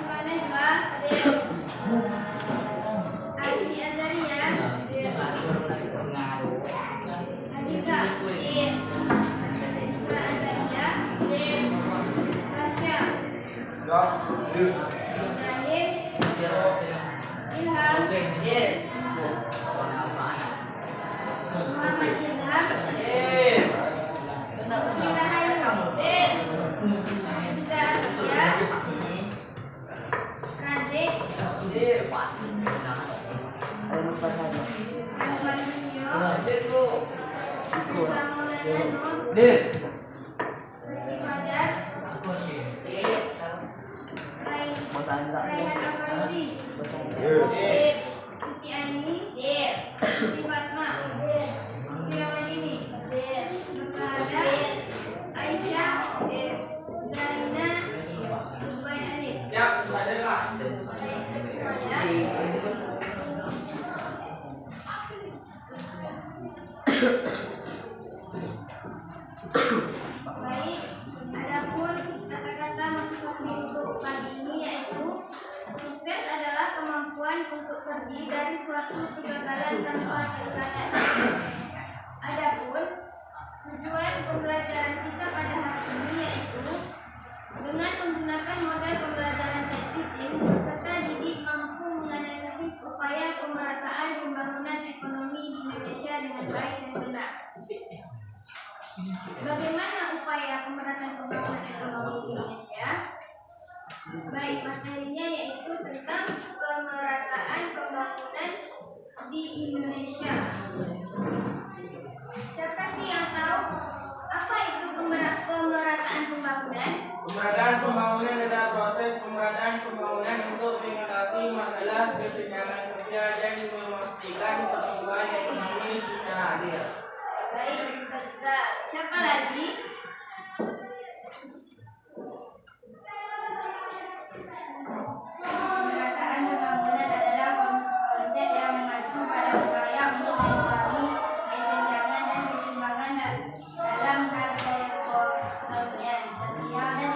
Mana juga? Adi Azaria. Adisa. Putra Azaria. Tasya. Ibrahim. Ilham. Muhammad Ilham. Iza Asia. Razik. Irfan Rio. Reza Maulana Nur. Rizky Fajar. Raihan Afrozi. Siti Aini. Siti Fatma. Siti Ramadini. Nursaada. Aisyah. Zarina. Zubair Alif. Semuanya. Baik, adapun kata-kata motivasi untuk pagi ini yaitu sukses adalah kemampuan untuk pergi dari suatu kegagalan tanpa tekanan. Adapun tujuan pembelajaran kita pada hari ini yaitu dengan menggunakan model pembelajaran teaching serta didik mampu menganalisis upaya pemerataan pembangunan ekonomi di Indonesia dengan baik dan benar. Bagaimana upaya pemerataan pembangunan ekonomi di Indonesia? Baik, materinya yaitu tentang pemerataan pembangunan di Indonesia. Siapa sih yang tahu apa itu pemerataan pembangunan? Pemerataan pembangunan adalah proses pemerataan pembangunan untuk mengatasi masalah kesenjangan sosial dan memastikan pertumbuhan ekonomi secara adil. Baik, bisa juga. Siapa lagi? Pemerataan pembangunan adalah konsep yang mengacu pada upaya untuk mengurangi kesenjangan dan ketimpangan dalam hal perekonomian, sosial dan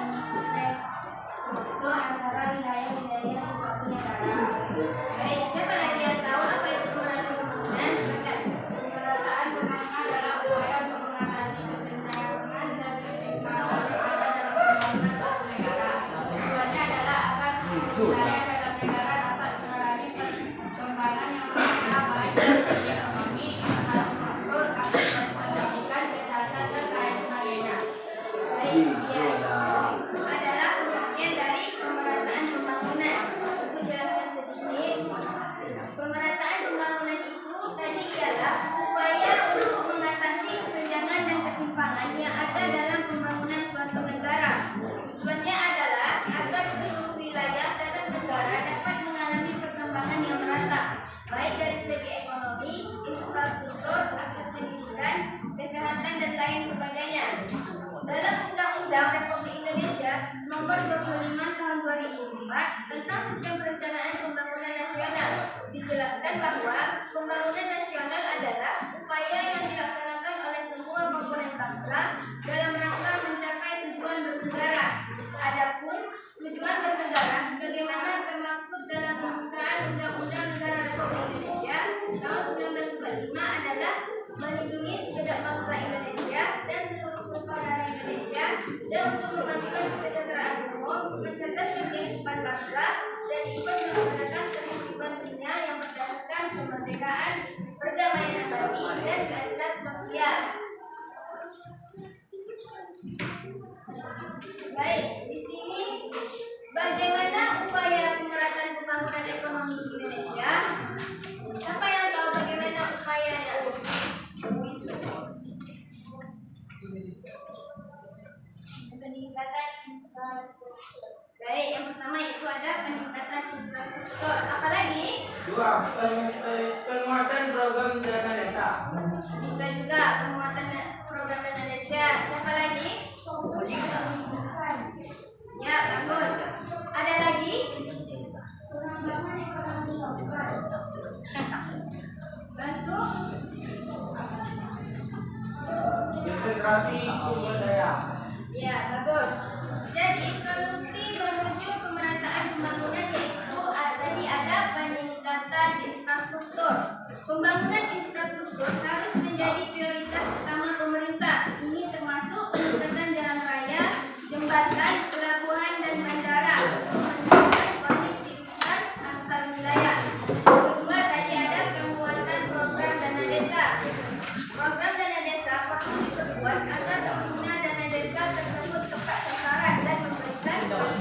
infrastruktur antara wilayah-wilayah di suatu negara. Baik, siapa lagi yang tahu apa itu pemerataan pembangunan? Pemerataan pembangunan adalah upaya untuk mengatasi kesenjangan dan ketimpangan yang ada dalam pembangunan suatu negara. Tujuannya adalah agar wilayah dalam negara dapat mengalami perkembangan yang merata baik dari segi ekonomi, infrastruktur, akses pendidikan, kesehatan dan lain sebagainya. Baik, ya, itu adalah pengertian dari pemerataan pembangunan. Aku jelaskan sedikit. Pemerataan pembangunan itu tadi ialah upaya untuk mengatasi kesenjangan dan ketimpangan yang ada dalam pembangunan suatu negara. Tujuannya adalah agar seluruh wilayah dalam negara dapat mengalami perkembangan yang merata, baik dari segi ekonomi, infrastruktur, akses pendidikan, kesehatan dan lain sebagainya. Dalam Undang-Undang Republik Indonesia Nomor 25 Tahun 2004 tentang Sistem Perencanaan Pembangunan Nasional dijelaskan bahwa pembangunan nasional adalah upaya yang dilaksanakan oleh semua komponen bangsa dalam rangka mencapai tujuan bernegara. Adapun tujuan bernegara sebagaimana termaktub dalam pembukaan Undang-Undang Negara Republik Indonesia tahun 1945 adalah melindungi segenap bangsa Indonesia dan seluruh saudara Indonesia dan untuk memajukan kesejahteraan umum, mencerdaskan kehidupan bangsa dan ikut melaksanakan kehidupan dunia yang berdasarkan kemerdekaan, perdamaian abadi dan keadilan sosial. Baik, di sini bagaimana upaya pemerataan pembangunan ekonomi di Indonesia? Siapa yang tahu bagaimana upayanya? Peningkatan infrastruktur. Baik, yang pertama itu ada peningkatan infrastruktur. Apalagi? Dua, penguatan program dana desa. Bisa juga penguatan program dana desa. Siapa lagi? Ya, bagus. Ada lagi? Bantu Konsentrasi sumber daya. ya, bagus. Jadi solusi menuju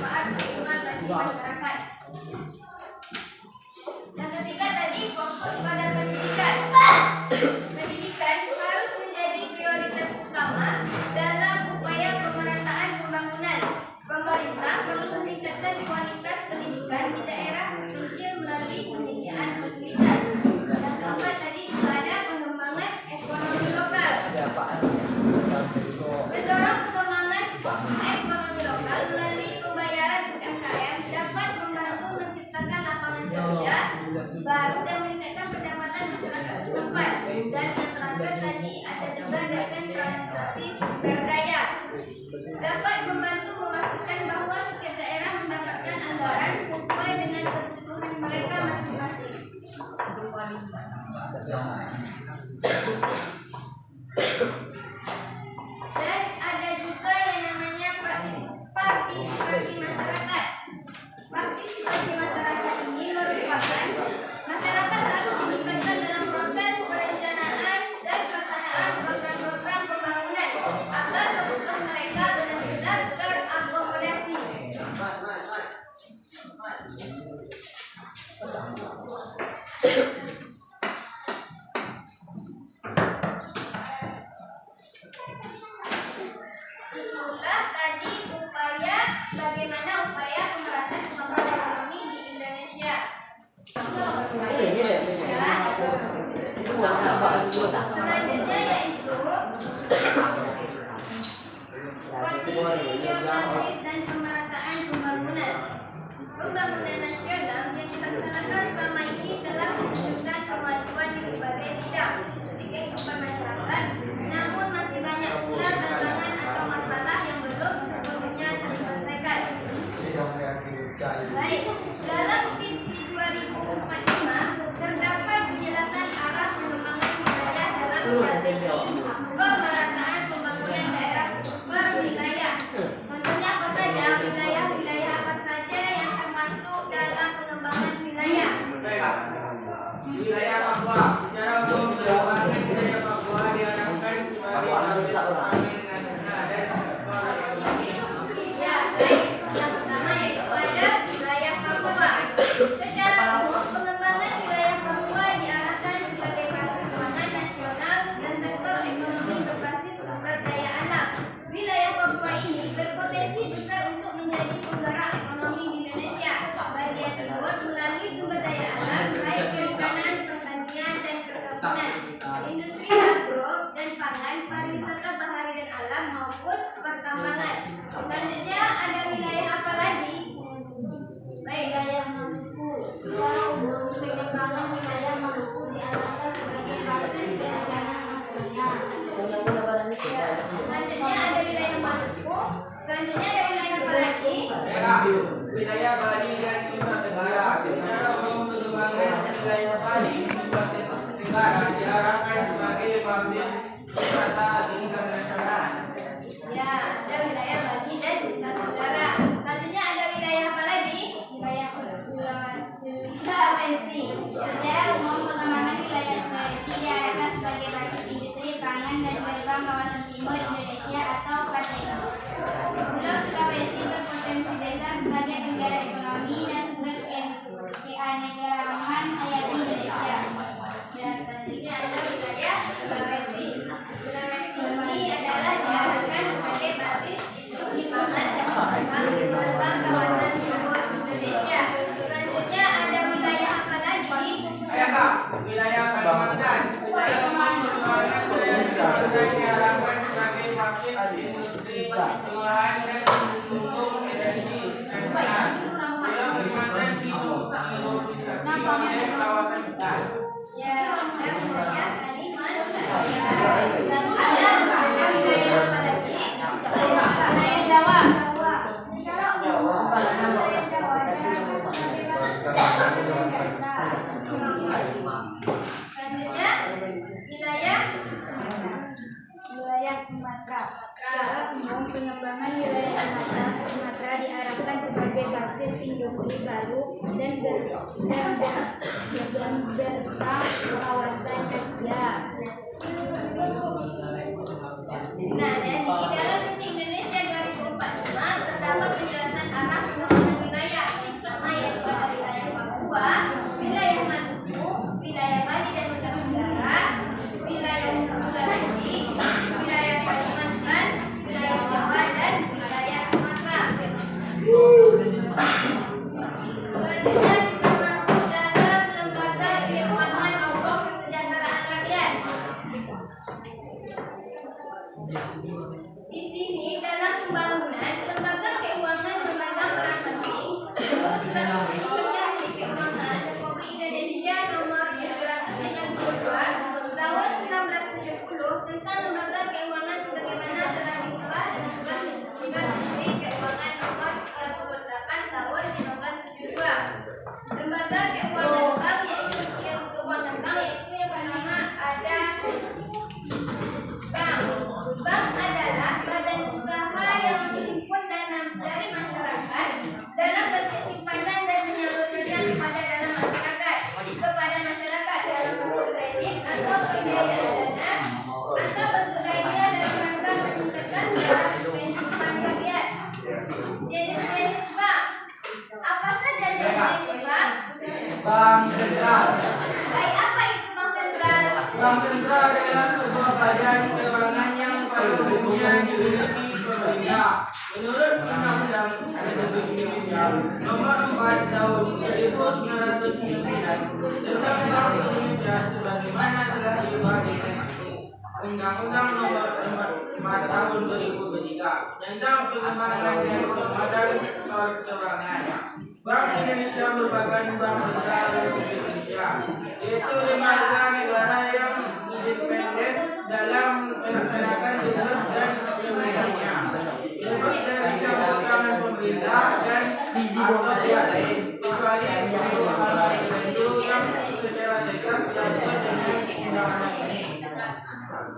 bermanfaat maksimal bagi masyarakat. Yang ketiga tadi fokus pada pendidikan. Pendidikan harus menjadi prioritas utama dalam upaya pemerataan pembangunan. Pemerintah perlu meningkatkan kualitas pendidikan di daerah terpencil melalui penyediaan fasilitas. Yang keempat tadi ada pengembangan ekonomi lokal. Mendorong pengembangan ekonomi lokal melalui pembayaran UMKM dapat membantu menciptakan lapangan kerja baru dan meningkatkan pendapatan masyarakat setempat. Dan yang terakhir tadi ada juga desentralisasi sumber daya, dapat membantu memastikan bahwa setiap daerah mendapatkan anggaran sesuai dengan kebutuhan mereka masing-masing. Dan ada juga yang namanya partisipasi masyarakat. Partisipasi masyarakat ini merupakan masyarakat harus dilibatkan dalam proses perencanaan dan pelaksanaan program-program pembangunan agar kebutuhan mereka benar-benar terakomodasi. Itulah tadi bagaimana upaya pemerataan pembangunan ekonomi di Indonesia. Selanjutnya yaitu kondisi geografis dan pemerataan pembangunan. Pembangunan nasional yang dilaksanakan selama ini telah menunjukkan kemajuan di berbagai bidang seperti kehidupan masyarakat, namun masih banyak pula tantangan atau masalah yang belum sepenuhnya terselesaikan. Baik, dalam visi 2045 terdapat penjelasan arah pengembangan wilayah dalam strategi pemerataan pembangunan daerah per wilayah. Contohnya apa saja? Wilayah-wilayah apa saja yang termasuk dalam pengembangan wilayah? Wilayah Papua. Secara umum pengembangan wilayah Papua diharapkan sebagai nasional dan sektor ekonomi. Ya, baik. Yang pertama yaitu ada wilayah Papua. Secara umum pengembangan wilayah Papua diarahkan sebagai basis pangan nasional dan sektor ekonomi berbasis sumber daya alam. Wilayah Papua ini berpotensi besar untuk menjadi penggerak ekonomi di Indonesia bagian timur melalui sumber daya alam baik perikanan, pertanian, dan perkebunan, industri agro dan pangan, pariwisata bahari dan alam maupun pertambangan. Selanjutnya ada wilayah apa lagi? Baik, wilayah Maluku. Secara umum pengembangan wilayah Maluku diarahkan sebagai basis perikanan nasional. Ya, selanjutnya ada wilayah Maluku. Selanjutnya ada wilayah apa lagi? Wilayah Bali dan Nusa Tenggara. Secara umum pengembangan wilayah Bali dan Nusa Tenggara diharapkan sebagai basis wisata internasional. Ya, ada wilayah Bali dan Nusa Tenggara. Selanjutnya ada wilayah apa lagi? Wilayah Sulawesi. Secara umum pengembangan wilayah Sulawesi diarahkan sebagai basis industri pangan dan gerbang kawasan timur Indonesia atau KTI. Pulau Sulawesi berpotensi besar sebagai penggerak ekonomi dan sumber keanekaragaman hayati Indonesia. Ya, selanjutnya ada wilayah Sulawesi. Sulawesi ini adalah diarahkan sebagai basis industri pangan dan gerbang kawasan timur Indonesia. Selanjutnya ada wilayah apa lagi? Wilayah Kalimantan. Secara umum pengembangan wilayah Kalimantan diharapkan sebagai basis industri pengolahan dan pendukung energi nasional. Pulau Kalimantan didominasi oleh kawasan hutan. Ya, ada wilayah Kalimantan. Ya, selanjutnya ada wilayah apa lagi? Wilayah Jawa. Selanjutnya wilayah Sumatera. Secara umum pengembangan wilayah Sumatera diarahkan sebagai basis industri baru dan gerbang kawasan Asia. Nah, dan di dalam visi Indonesia 2045 terdapat penjelasan arah Bank sentral. Baik, apa itu bank sentral? Bank sentral adalah sebuah badan keuangan yang pada umumnya dimiliki pemerintah. Menurut Undang-Undang Republik Indonesia Nomor 4 Tahun 1999 tentang Bank Indonesia sebagaimana telah diubah dengan Undang-Undang Nomor 4 Tahun 2003 tentang pengembangan dan penguatan sektor keuangan. Bank Indonesia merupakan bank sentral Republik Indonesia, yaitu lembaga negara yang independen dalam melaksanakan tugas dan kewenangannya, bebas dari campur tangan pemerintah dan atau pihak lain, kecuali hal-hal tertentu yang secara tegas diatur dengan undang-undang ini.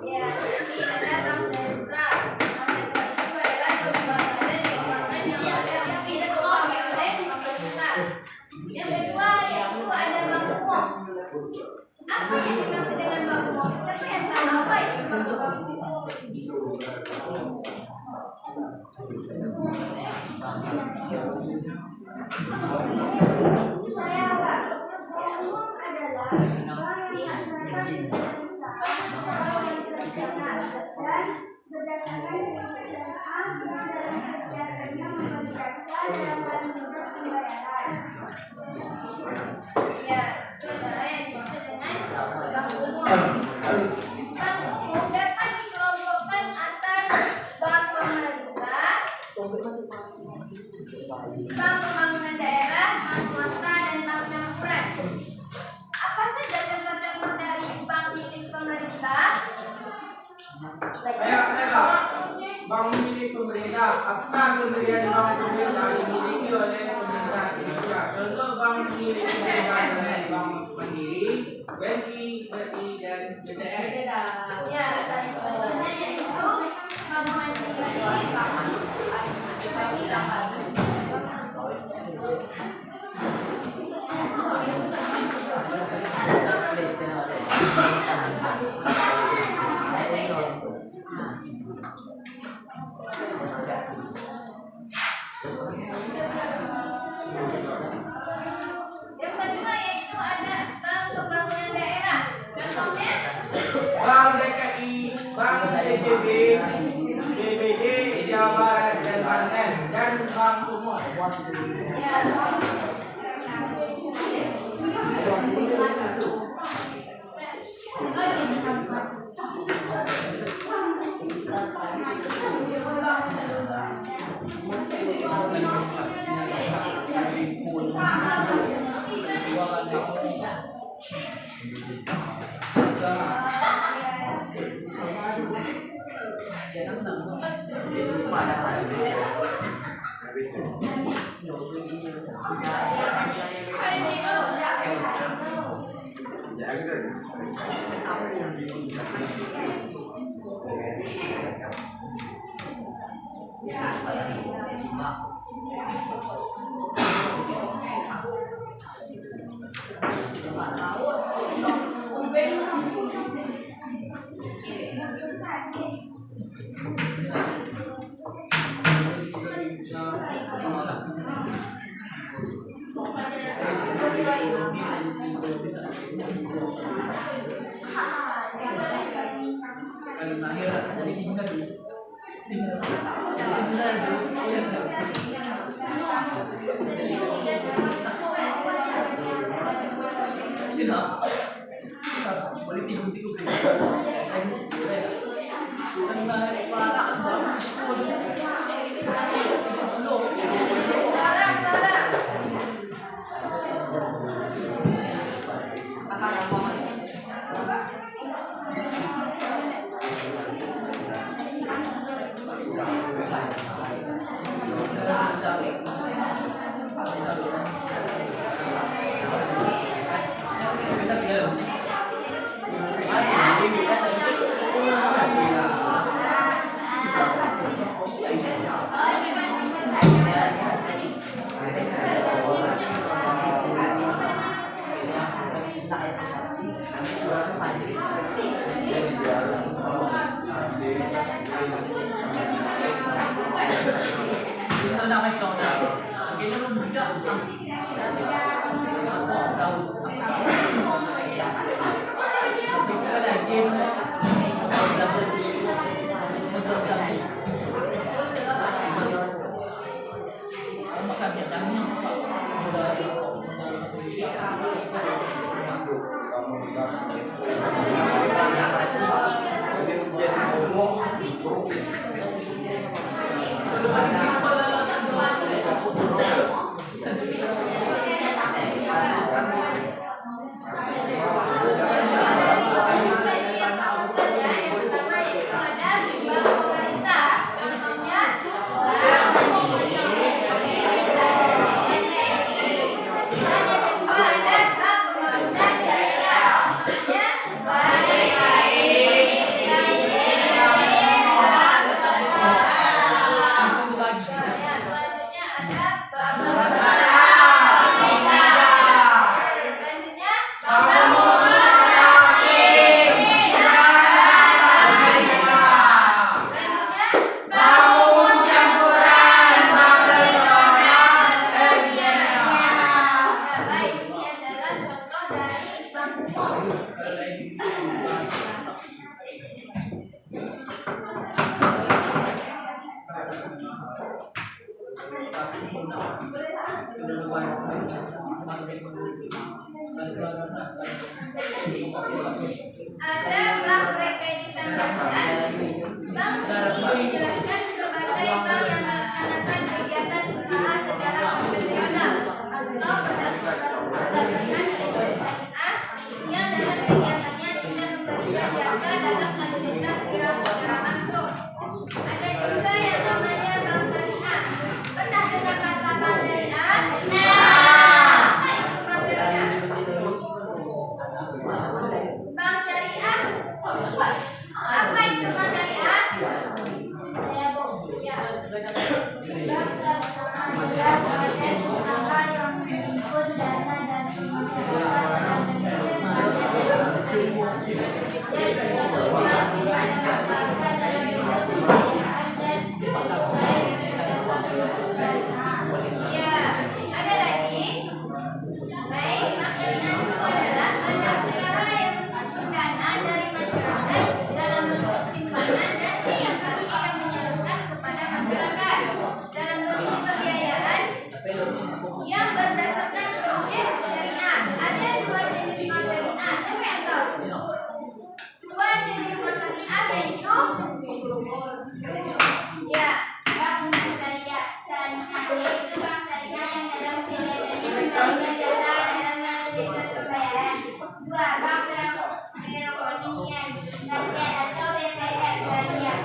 Ya, jadi ada bank sentral. Bank sentral itu adalah sebuah badan keuangan yang dipimpin oleh pemerintah. Yang kedua yaitu ada bank umum. Apa yang dimaksud dengan bank umum? Siapa yang tahu apa itu bank umum? Saya enggak. Bank umum adalah bank yang melaksanakan usaha yang dikerjakan dan berdasarkan perencanaan dalam kegiatannya memberi jasa dalam hal mudah pembayaran. Ya, itu adalah yang dimaksud dengan bank umum. Bank umum dapat dikelompokkan atas bank pemerintah, bank pembangunan daerah, bank swasta, dan bank campuran. Apa saja contoh-contoh dari bank milik pemerintah? Bank milik pemerintah. Apa pemberian bank pemerintah dimiliki oleh pemerintah Indonesia? Contoh bank milik pemerintah adalah Bank Mandiri, BNI, BRI, dan BTN. Ya, contohnya yaitu Bank Mandiri, yang kedua yaitu ada Bank Pembangunan Daerah. Contohnya Bank DKI, Bank DJB, BBD, Jawa Barat dan Banten, dan Bank Sumut. ya, Kita Jadi yang tahu saja yang pertama yaitu ada bank pemerintah. Contohnya bank NTT. Dan yang kedua ada bank pembangunan daerah. Contohnya selanjutnya ada bank selanjutnya ya, baik, ini adalah contoh dari bank umum. Ada bank rekreditan rakyat. Bank ini dijelaskan sebagai bank yang melaksanakan kegiatan usaha secara konvensional atau berdasarkan izin syariah yang dalam kegiatannya tidak memberikan jasa dalam aktivitas kira secara langsung. Ada juga yang namanya bank syariah. Pernah dengar kata bank syariah? Apa itu bank syariah? Bank syariah? Apa itu bank syariah? Ya. Iya, ada lagi. Baik, maksudnya itu adalah ada usaha yang menghimpun dana dari masyarakat dalam bentuk simpanan dan yang kami akan menyalurkan kepada masyarakat dalam bentuk pembiayaan yang berdasarkan prinsip syariah. Ada dua jenis bank syariah. Siapa yang tahu? Dua jenis bank syariah yaitu ya. Bank syariah yaitu bank syariah yang dalam kegiatannya memberikan jasa dalam aktivitas pembayaran. Dua, bank perekonomian rakyat atau BPR syariah,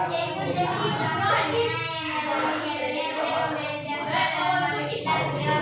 yaitu jenis bank syariah yang dalam kegiatannya memberikan jasa dalam aktivitas kira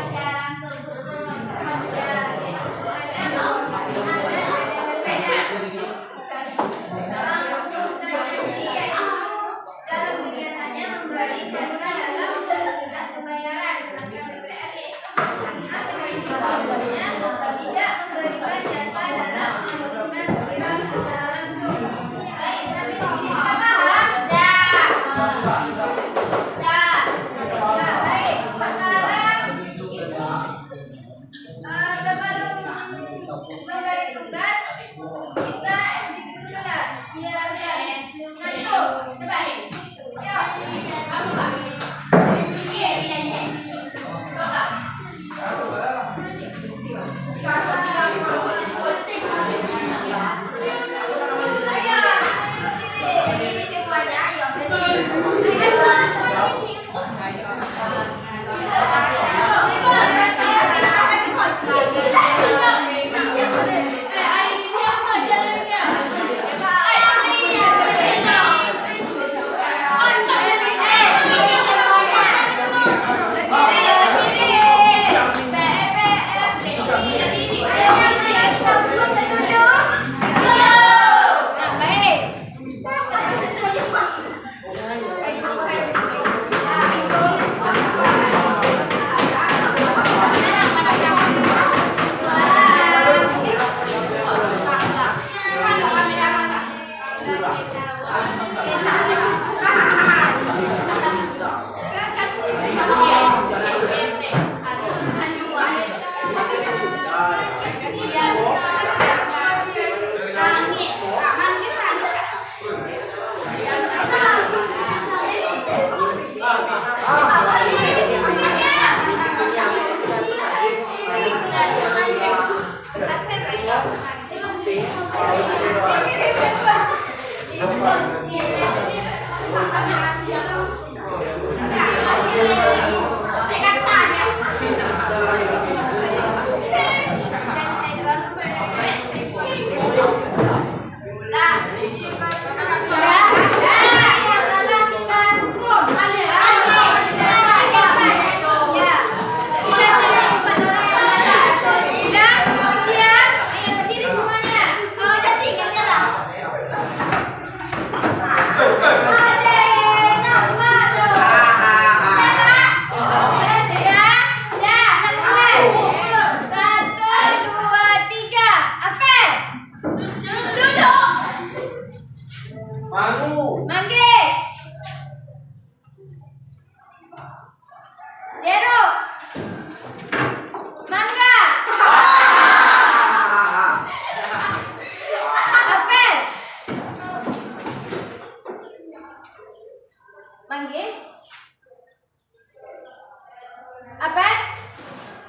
Apel?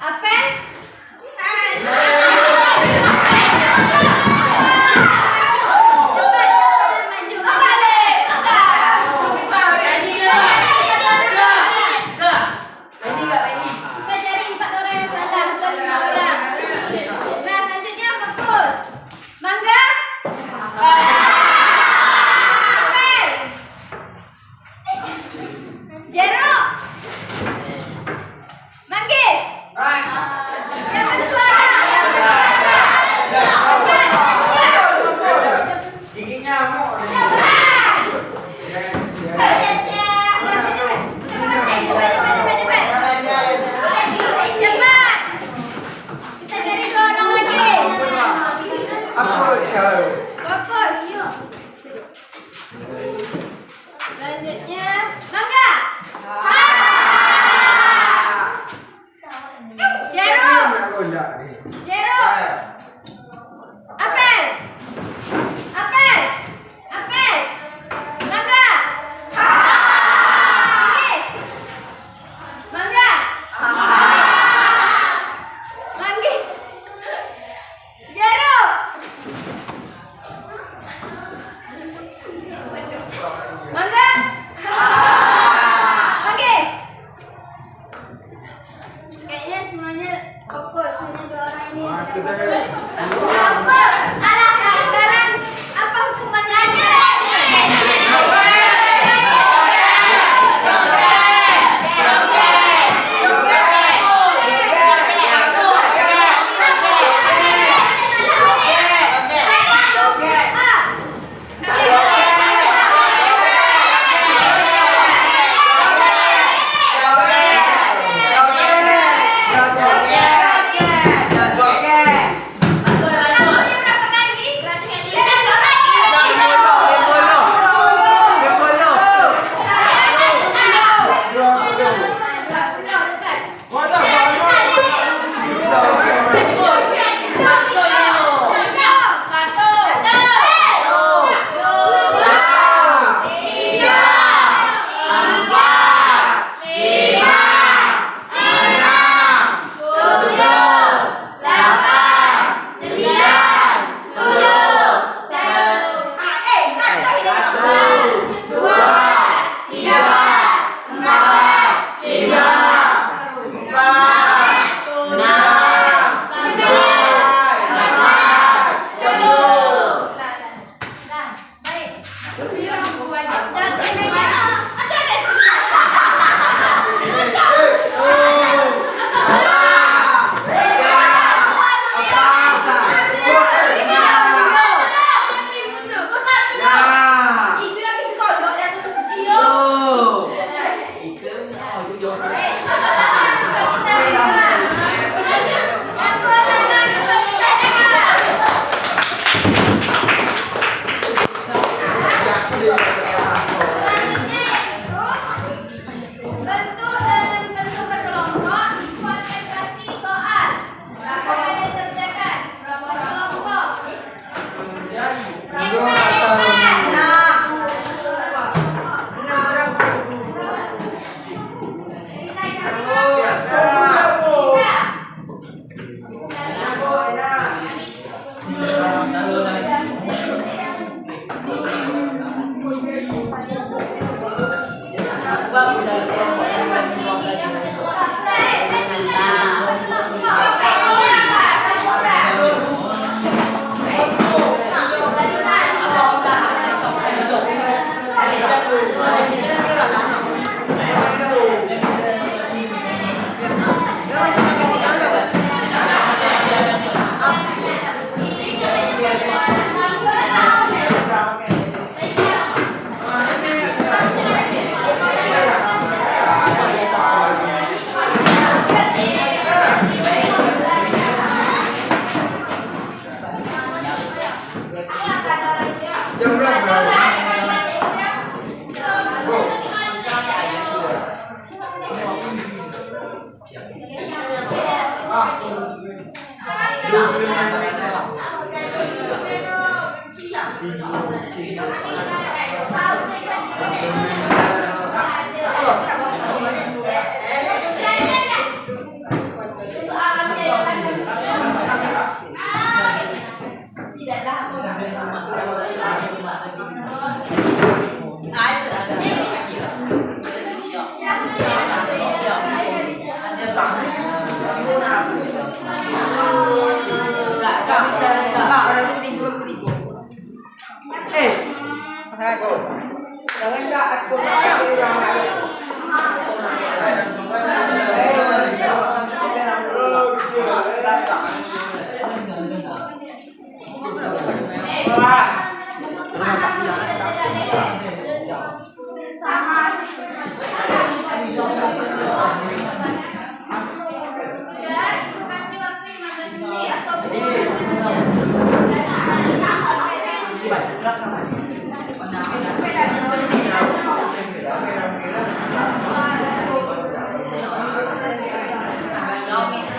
Apel? Cepat, salah maju. Kita cari 4 orang yang salah atau 5 orang. Nah, selanjutnya fokus. Mangga? Apel? Jeruk? Manggis? Yang bersuara? Apel? Gigi nyamuk. Cepat. Kita cari 2 orang lagi. Fokus. Selanjutnya, mangga. Jeruk. Jeruk. Apel. Apel. Apel. Mangga. Manggis. Mangga. Manggis. Jeruk. Mangga. Manggis. Kayaknya semuanya fokus, hanya 2 orang ini yang tidak fokus. Nah, sekarang apa hukumannya?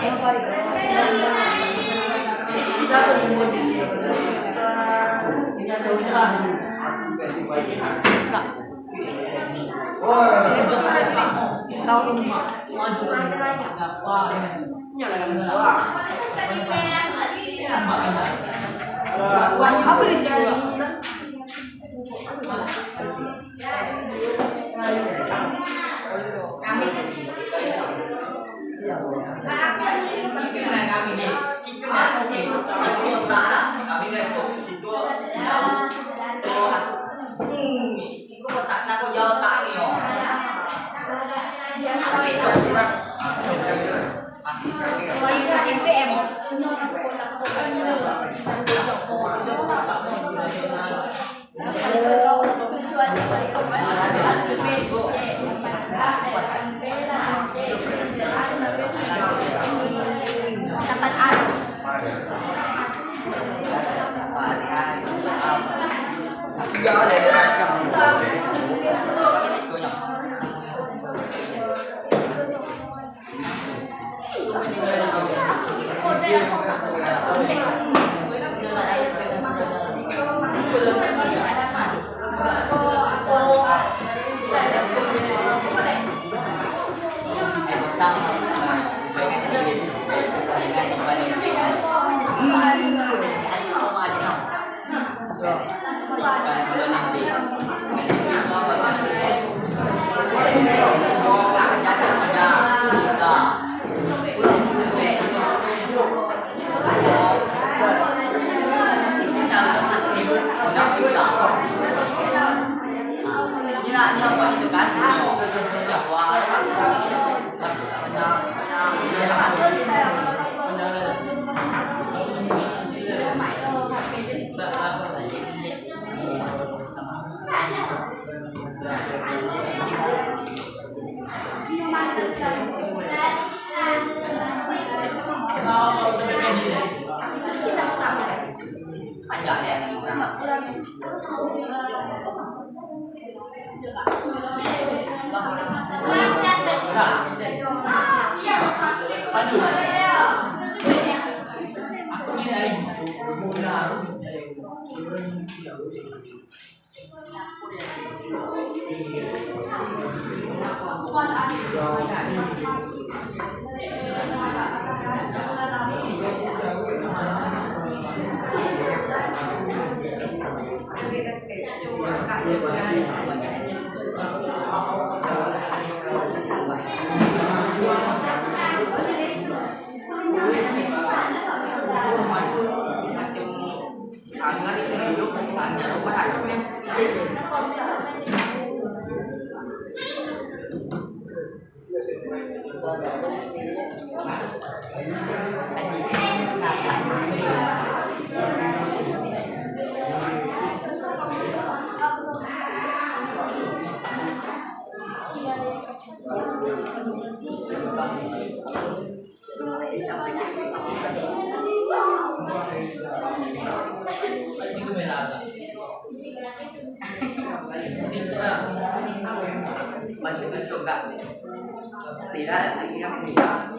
Apa di sini? Masih bentuk enggak? Tidak, lagi yang tidak.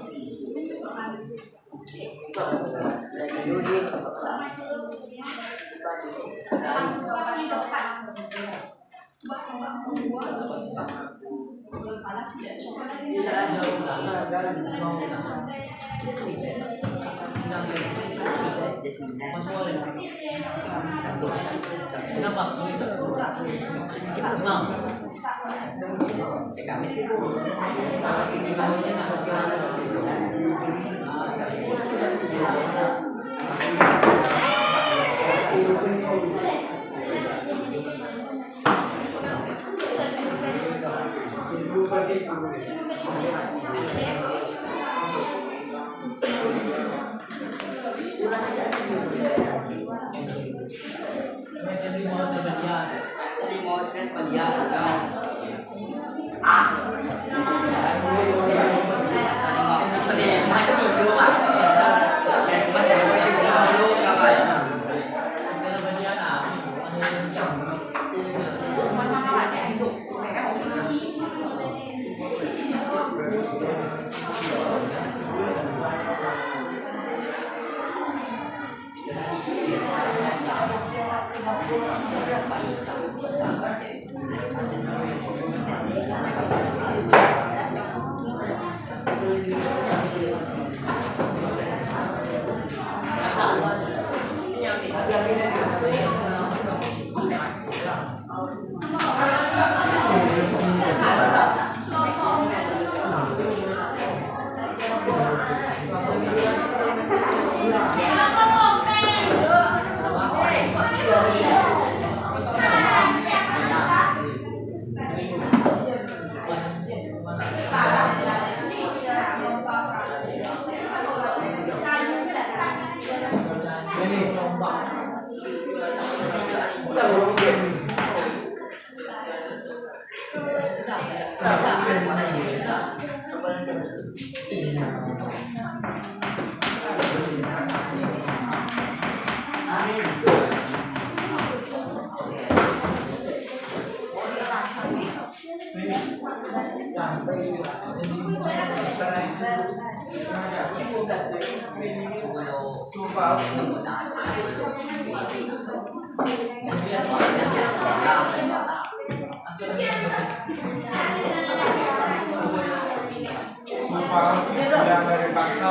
Sumpah. Sumpah yang dari paksa.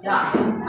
Ya.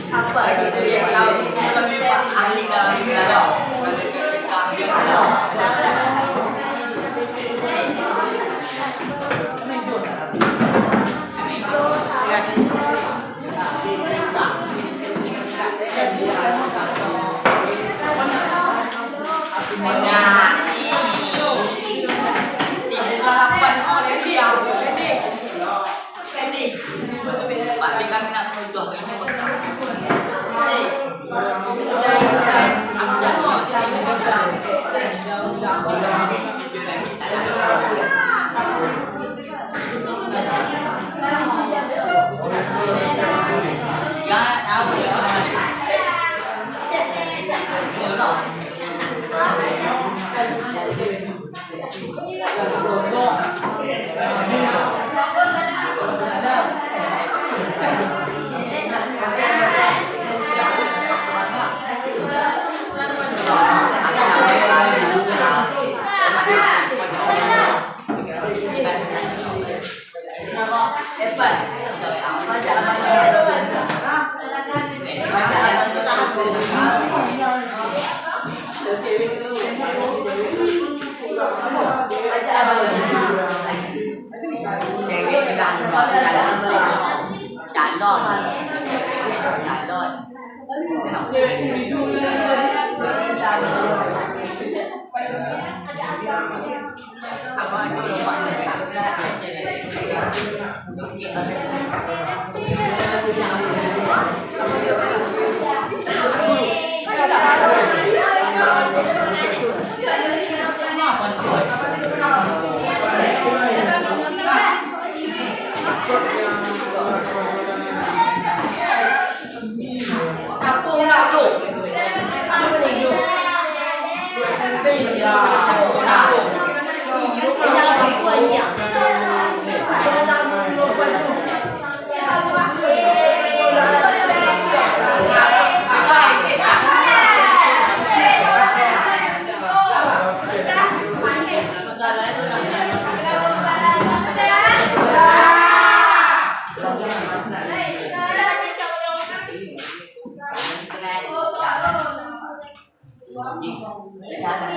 Apa gitu ya, kalau lebih ahli dalam bidang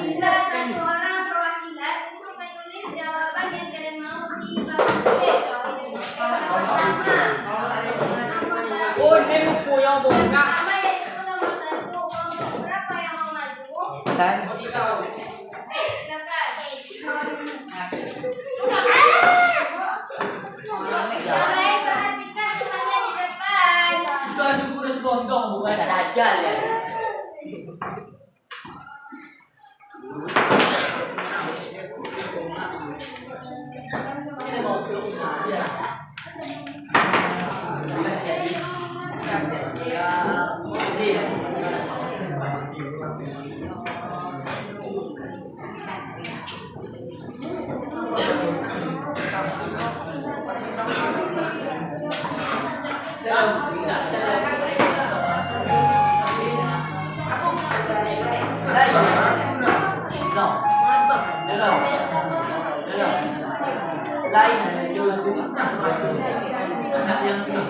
Minta satu orang perwakilan untuk menulis jawaban yang kalian mau di bawah C. Nomor satu. Oh, ini buku yang buka. Pertama yaitu nomor 1. Kelompok berapa yang mau maju? kan? Silakan. Mulai perhatikan temannya di depan. Itu syukur sebondong bukan ada dajal ya. Ini mau ya. Lain justru anak yang sudah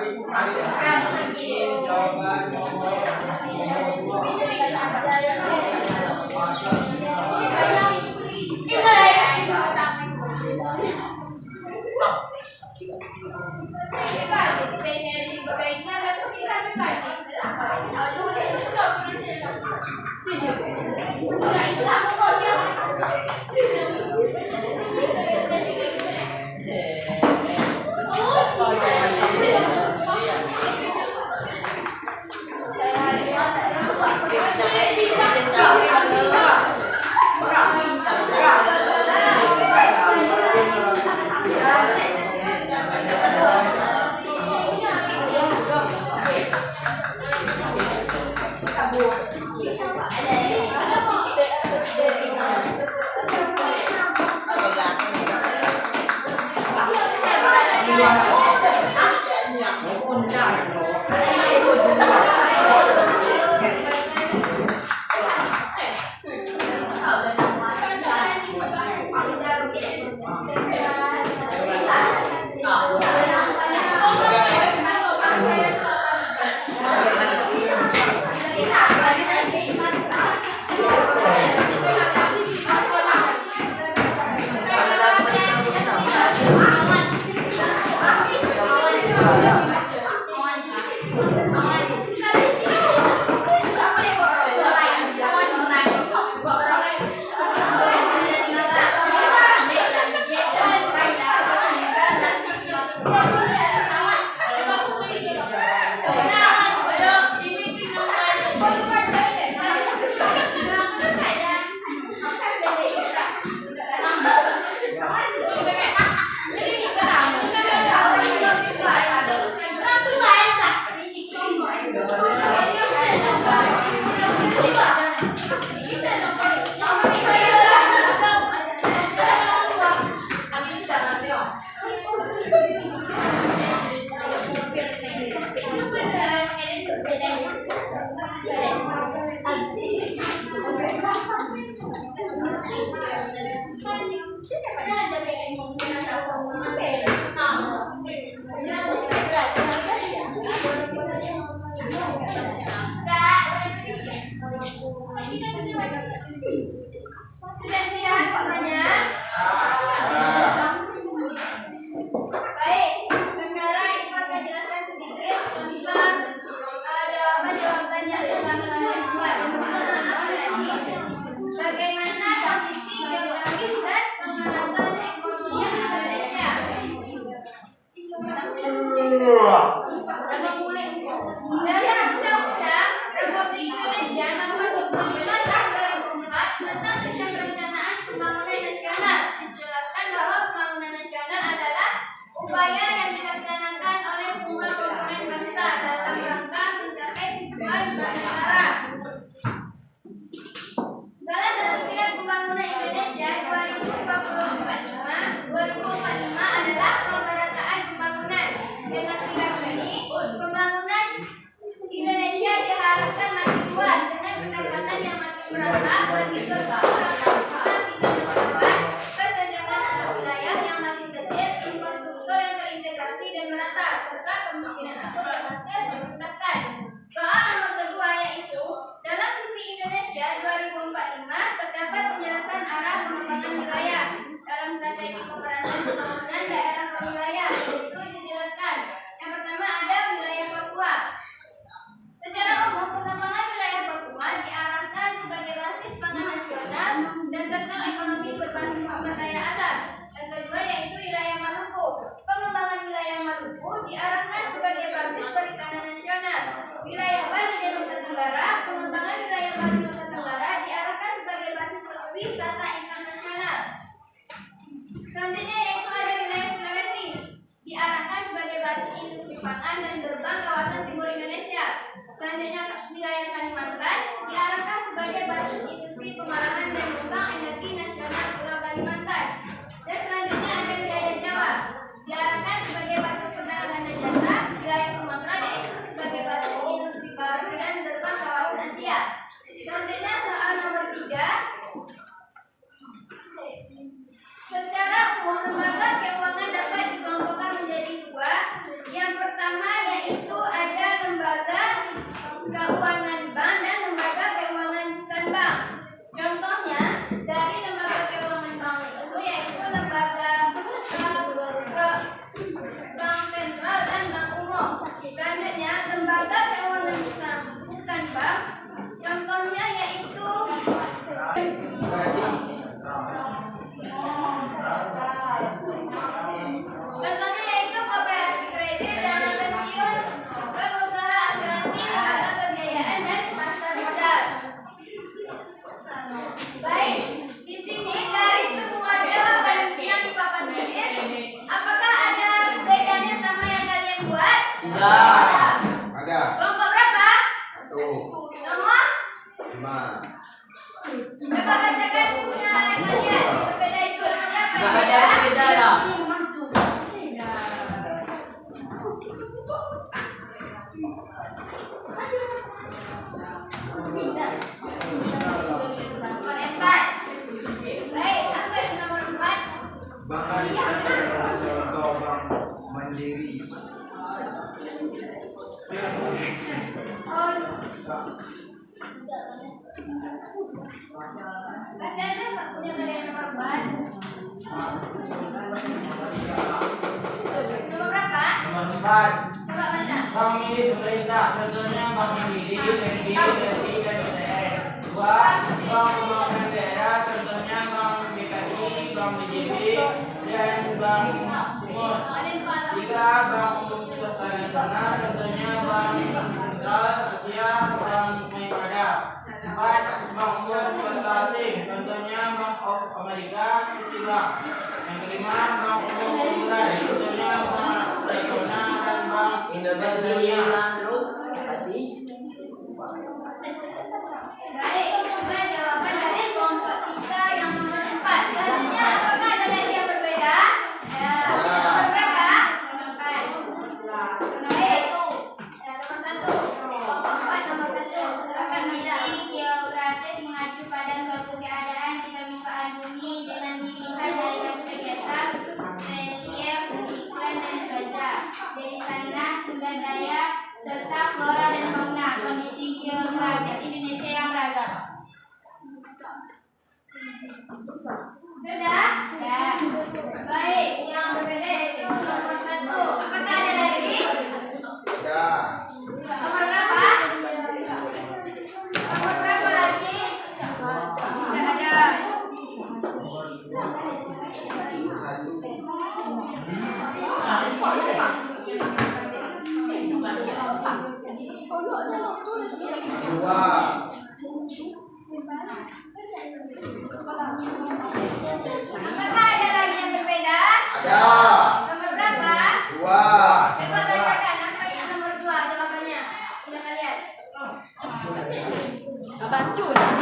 Hari ini Sudah siap semuanya? Baik, sekarang Ibu akan jelaskan sedikit tentang jawaban-jawaban yang dalam bagian 2. Yang pertama apa tadi? Bagaimana kondisi geografis dan pengamatan ekonomi Indonesia? Dalam Undang-Undang Republik Indonesia Nomor 25 Tahun 2004 tentang Sistem Perencanaan Pembangunan Nasional dijelaskan bahwa pembangunan nasional adalah upaya yang dilaksanakan oleh semua komponen bangsa dalam rangka mencapai tujuan bernegara. Salah satu pilar pembangunan Indonesia 2045 adalah pemerataan pembangunan. Dengan pilar ini, pembangunan Indonesia diharapkan makin kuat dengan pendapatan yang makin merata bagi seluruh lapisan masyarakat, kesenjangan antar wilayah yang makin kecil, infrastruktur yang terintegrasi dan merata, serta kemiskinan akut berhasil dituntaskan. Soal nomor kedua yaitu dalam visi Indonesia 2045 terdapat penjelasan arah pengembangan wilayah dalam strategi pemerataan pembangunan daerah per wilayah. Itu dijelaskan. Yang pertama ada wilayah Papua. Secara umum, pengembangan wilayah Papua diarahkan sebagai basis pangan nasional Ada. Ada. Kelompok berapa? 1, Nomor? 5. Coba bacakan bukunya kalian. Berbeda itu nomor berapa? Nggak ada yang beda lah. Nomor 4. Baik, apa itu nomor 4? Bank Rakyat contoh bank mandiri. Baca ada bukunya kalian nomor 4. Nomor berapa? Nomor 4. Coba baca. Bank milik pemerintah, contohnya Bank Mandiri, BNI, BSI, dan BTN. 2. Bank pembangunan daerah, contohnya Bank DKI, Bank BJB, dan Bank Sumut. Kalian paham? 3. Bank Umum Swasta Nasional, contohnya Bank Sentral Asia, Bank Maipada. 4. Bank Umum Swasta Asing, contohnya Bank of America, Citibank. Yang kelima, Bank Umum Hiburan, contohnya Bank Nasional dan Bank Indonesia terus tadi. Baik, itulah jawaban dari kelompok 3 yang nomor 4. Selanjutnya, apakah ada lagi yang berbeda? Ya. Nomor berapa? Baik. Ya, nomor 1. Kelompok 4 nomor 1. Silakan Nida. Geografis mengacu pada suatu keadaan di permukaan bumi dengan dilihat dari aspek dasar, relief, iklim dan cuaca. Dari sana sumber daya serta flora dan fauna, kondisi geografis Indonesia yang beragam. Sudah? Ya. Baik, yang berbeda yaitu nomor 1. Apakah ada lagi? Ada. Nomor berapa? Nomor berapa lagi? Tidak ada. 1. Dua. Apakah ada lagi yang berbeda? Ada. Nomor berapa? 2. Coba bacakan apa yang nomor 2 jawabannya. Silakan lihat. Baca dah.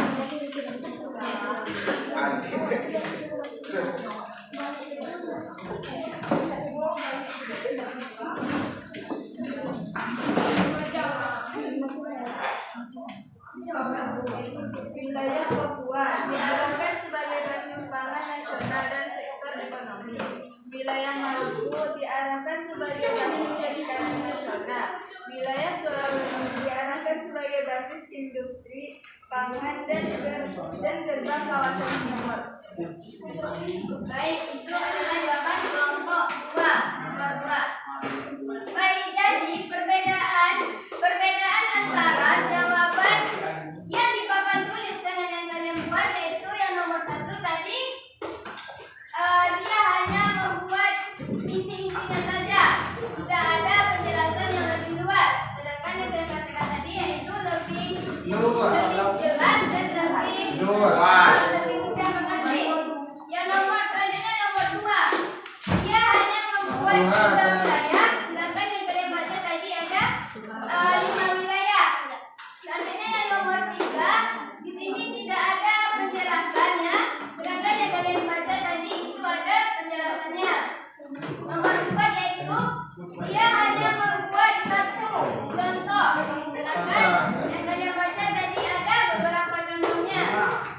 Wilayah Papua diarahkan sebagai basis pangan nasional dan sektor ekonomi. Wilayah Maluku diarahkan sebagai basis perikanan nasional. Wilayah Sulawesi diarahkan sebagai basis industri pangan dan gerbang kawasan timur. Baik, itu adalah jawaban kelompok 2 nomor 2. Baik, jadi perbedaan antara jawaban yang di papan tulis dengan yang kalian buat yaitu yang nomor 1 tadi dia hanya membuat inti-intinya saja, tidak ada penjelasan yang lebih luas. Sedangkan yang kalian katakan tadi yaitu lebih jelas dan lebih mudah mengerti. Yang nomor selanjutnya nomor 2, dia hanya membuat 3 wilayah, sedangkan yang kalian baca tadi ada 5 wilayah. Selanjutnya yang nomor 3, di sini tidak ada penjelasannya, sedangkan yang kalian baca tadi itu ada penjelasannya. Nomor 4 yaitu dia hanya membuat 1 contoh, sedangkan yang kalian baca tadi ada beberapa contohnya.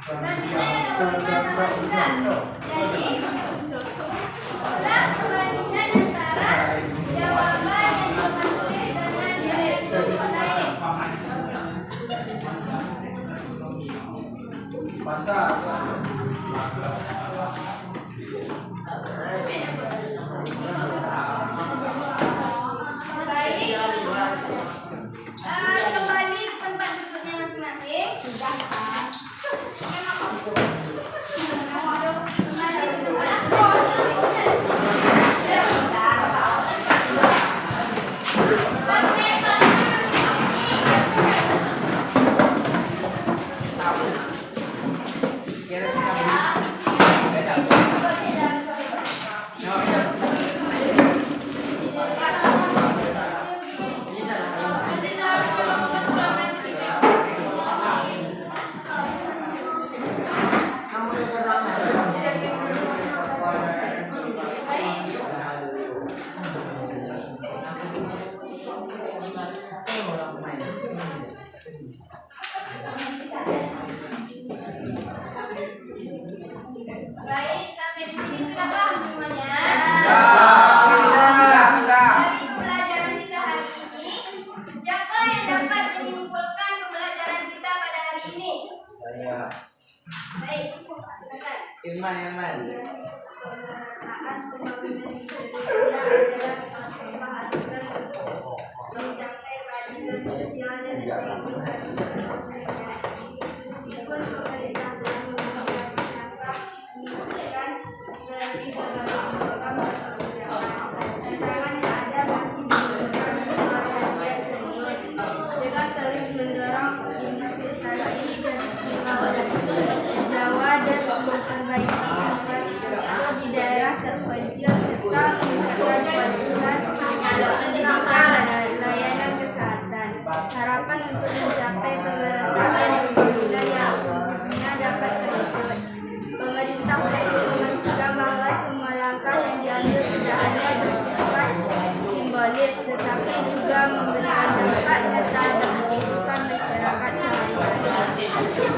Selanjutnya yang nomor 5 sama 3. Jadi itulah perbandingan antara jawaban yang di papan tulis dengan yang lain. Pasar. Baik, kembali ke tempat duduknya masing-masing. Kembali ke tempat Ya. Baik, silakan. Ilman. Pemerataan pembangunan di Indonesia adalah suatu pembahasan untuk mencapai keadilan sosial dan ekonomi bagi seluruh negara. Meskipun pemerintah telah memberikan dampak signifikan melalui berbagai program dan kebijakan, tantangan yang ada masih menunjukkan perhatian serius dengan terus mendorong investasi dan pembangunan Jawa dan memperbaiki infrastruktur di daerah terpencil serta meningkatkan kualitas pendidikan dan layanan kesehatan. Harapan untuk mencapai pemerataan pembangunan yang sempurna dapat terwujud. Pemerintah perlu memastikan bahwa semua langkah yang diambil tidak hanya bersifat simbolis, tetapi juga memberikan dampak nyata bagi kehidupan masyarakat sehari-hari.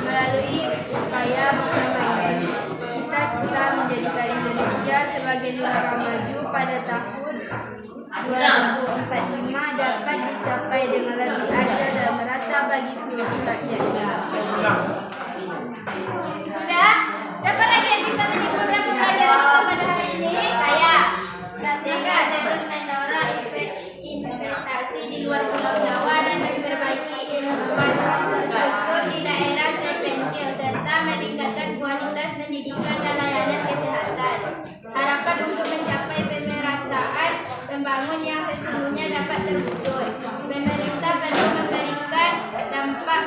Melalui upaya bersama ini, cita-cita menjadikan Indonesia sebagai negara maju pada tahun 2045 dapat dicapai dengan lebih adil dan merata bagi seluruh rakyatnya. Sudah? Siapa lagi yang bisa menyimpulkan pembelajaran kita pada hari ini? Saya. Nah, sehingga ada mendorong investasi di luar Pulau Jawa dan memperbaiki infrastruktur di daerah terpencil serta meningkatkan kualitas pendidikan dan layanan kesehatan. Harapan untuk mencapai pemerataan pembangunan yang sesungguhnya dapat terwujud. Pemerintah perlu memberikan dampak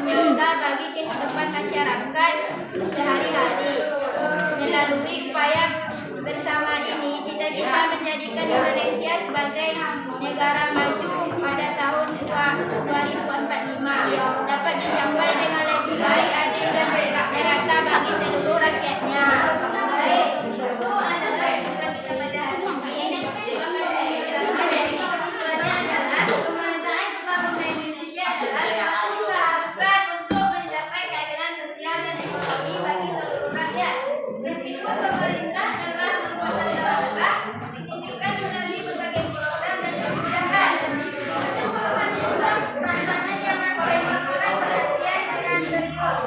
nyata bagi kehidupan masyarakat sehari-hari. Melalui upaya bersama ini, cita-cita menjadikan Indonesia sebagai negara maju pada tahun 2045 dapat dicapai dengan lebih baik, adil dan merata bagi seluruh rakyatnya. Baik, itu adalah program kita pada hari ini. Maka saya menjelaskan dari kesimpulannya adalah pemerataan pembangunan Indonesia adalah suatu keharusan untuk mencapai keadilan sosial dan ekonomi bagi seluruh rakyat. Meskipun pemerintah telah membuat langkah-langkah signifikan melalui berbagai program dan kebijakan, tantangan yang masih memerlukan perhatian dengan serius.